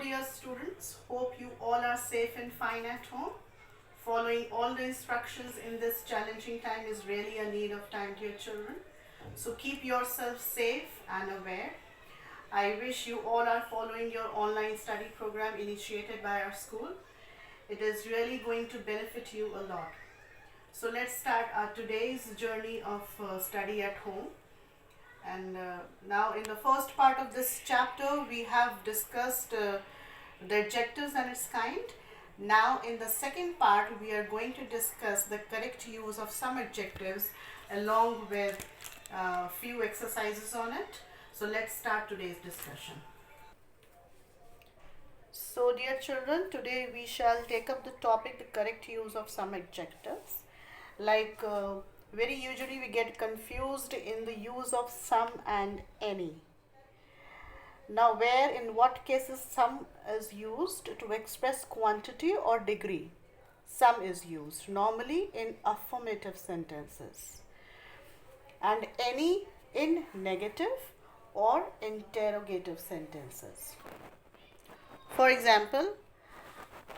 dear students, hope you all are safe and fine at home. Following all the instructions in this challenging time is really a need of time, dear children. So keep yourself safe and aware. I wish you all are following your online study program initiated by our school. It is really going to benefit you a lot. So let's start our today's journey of study at home. And now in the first part of this chapter we have discussed the adjectives and its kind. Now in the second part we are going to discuss the correct use of some adjectives along with few exercises on it. So let's start today's discussion. So dear children, today we shall take up the topic the correct use of some adjectives. Like very usually we get confused in the use of some and any. Now where in what cases some is used to express quantity or degree? Some is used normally in affirmative sentences and any in negative or interrogative sentences. For example,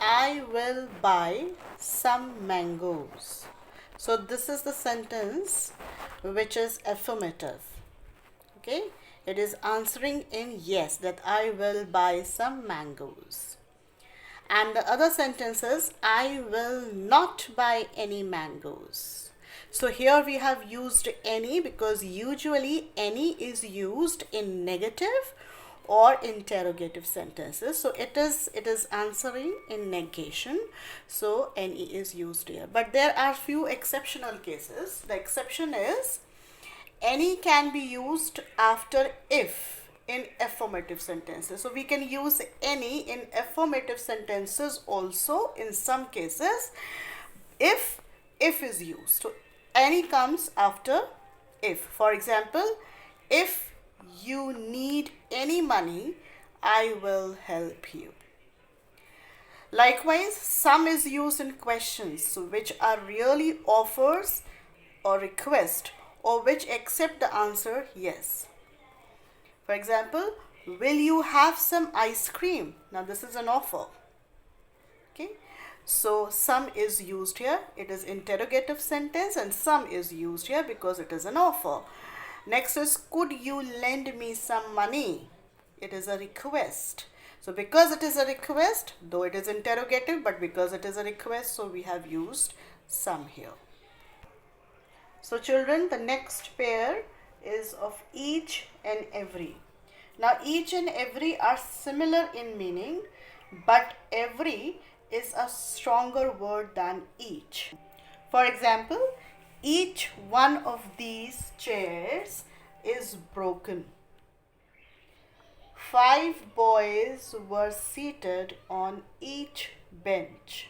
I will buy some mangoes. So this is the sentence which is affirmative. Okay, it is answering in yes, that I will buy some mangoes. And the other sentence is I will not buy any mangoes. So here we have used any because usually any is used in negative or interrogative sentences. So it is answering in negation. So any is used here. But there are few exceptional cases. The exception is any can be used after if in affirmative sentences. So we can use any in affirmative sentences also in some cases if is used. So any comes after if. For example, if you need any money, I will help you. Likewise, some is used in questions which are really offers or request or which accept the answer yes. For example, will you have some ice cream? Now this is an offer. Okay. So some is used here. It is interrogative sentence and some is used here because it is an offer. Next is could you lend me some money? It is a request. So because it is a request, though it is interrogative, but because it is a request, so we have used some here. So children, the next pair is of each and every. Now each and every are similar in meaning, but every is a stronger word than each. For example, each one of these chairs is broken. 5 boys were seated on each bench.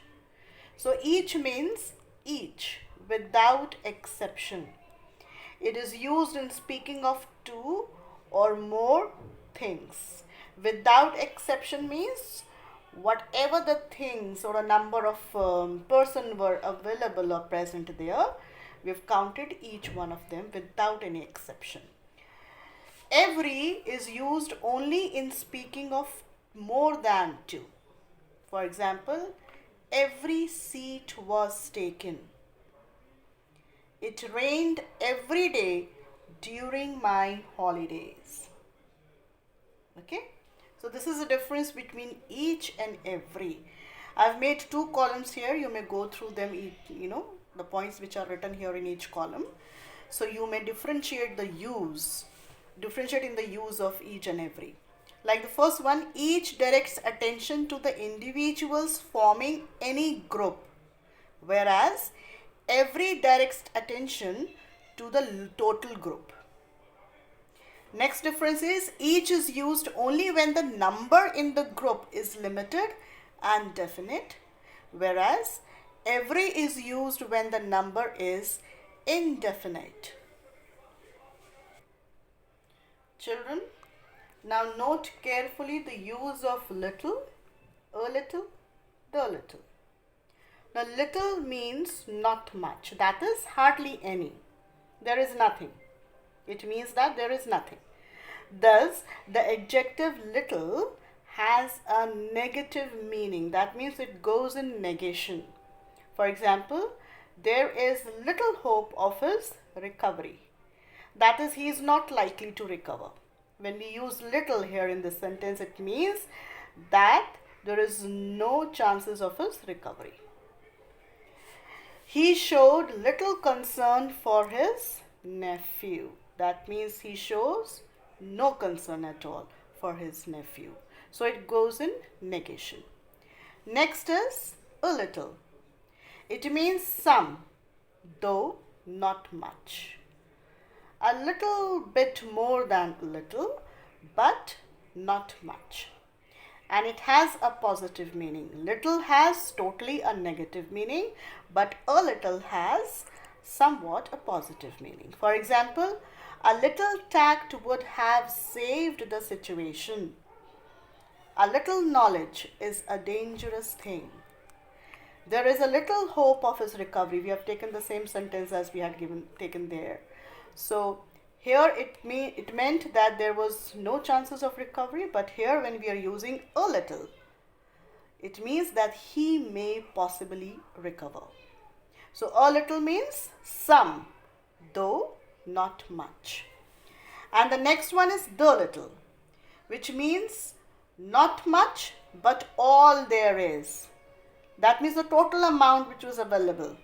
So each means each without exception. It is used in speaking of two or more things. Without exception means whatever the things or a number of person were available or present there, we've counted each one of them without any exception. Every is used only in speaking of more than two. For example, every seat was taken. It rained every day during my holidays. Okay, so this is the difference between each and every. I've made 2 columns here. You may go through them, the points which are written here in each column. So you may differentiate in the use of each and every. Like the first one, each directs attention to the individuals forming any group, whereas every directs attention to the total group. Next difference is each is used only when the number in the group is limited and definite, whereas every is used when the number is indefinite. Children, now note carefully the use of little, a little, the little. Now little means not much, that is hardly any. There is nothing. It means that there is nothing. Thus, the adjective little has a negative meaning. That means it goes in negation. For example, there is little hope of his recovery. That is, he is not likely to recover. When we use little here in this sentence, it means that there is no chances of his recovery. He showed little concern for his nephew. That means he shows no concern at all for his nephew. So it goes in negation. Next is a little. It means some, though not much. A little bit more than a little, but not much. And it has a positive meaning. Little has totally a negative meaning, but a little has somewhat a positive meaning. For example, a little tact would have saved the situation. A little knowledge is a dangerous thing. There is a little hope of his recovery. We have taken the same sentence as we had taken there. So here it meant that there was no chances of recovery, but here when we are using a little, it means that he may possibly recover. So a little means some, though not much. And the next one is the little, which means not much, but all there is. That means the total amount which was available,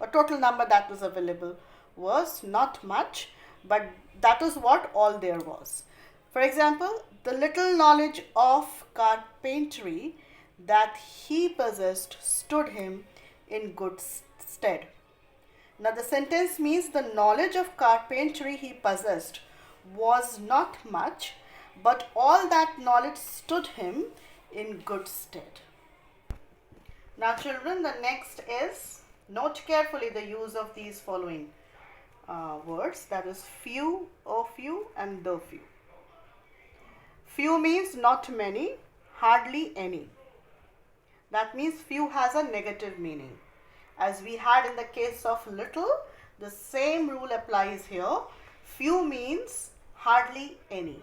or total number that was available, was not much, but that is what all there was. For example, the little knowledge of carpentry that he possessed stood him in good stead. Now the sentence means the knowledge of carpentry he possessed was not much, but all that knowledge stood him in good stead. Now children, the next is, note carefully the use of these following words, that is few, a few and the few. Few means not many, hardly any. That means few has a negative meaning. As we had in the case of little, the same rule applies here. Few means hardly any.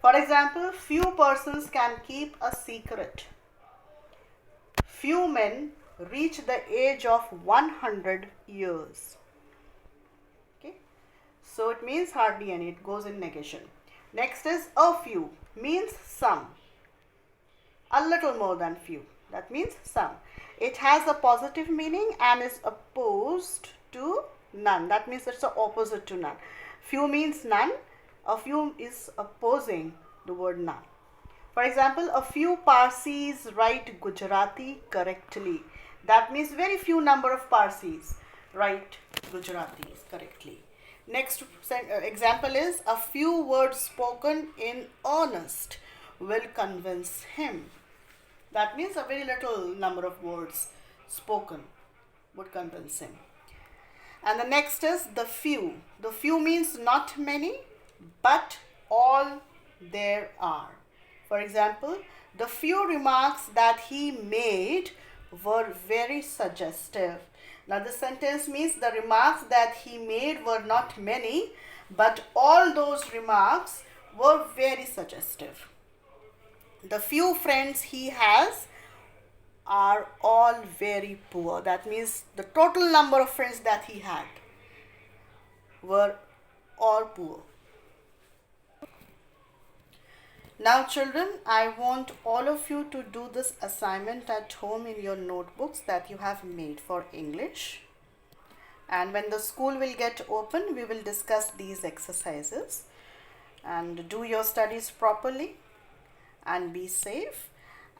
For example, few persons can keep a secret. Few men reach the age of 100 years. Okay, so it means hardly any, it goes in negation. Next is a few, means some. A little more than few, that means some. It has a positive meaning and is opposed to none. That means it's the opposite to none. Few means none. A few is opposing the word none. For example, a few Parsis write Gujarati correctly. That means very few number of Parsis write Gujaratis correctly. Next example is, a few words spoken in earnest will convince him. That means a very little number of words spoken would convince him. And the next is the few. The few means not many, but all there are. For example, the few remarks that he made were very suggestive. Now the sentence means the remarks that he made were not many, but all those remarks were very suggestive. The few friends he has are all very poor. That means the total number of friends that he had were all poor. Now children, I want all of you to do this assignment at home in your notebooks that you have made for English. And when the school will get open, we will discuss these exercises. And do your studies properly and be safe.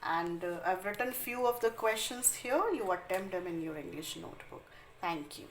And I've written few of the questions here. You attempt them in your English notebook. Thank you.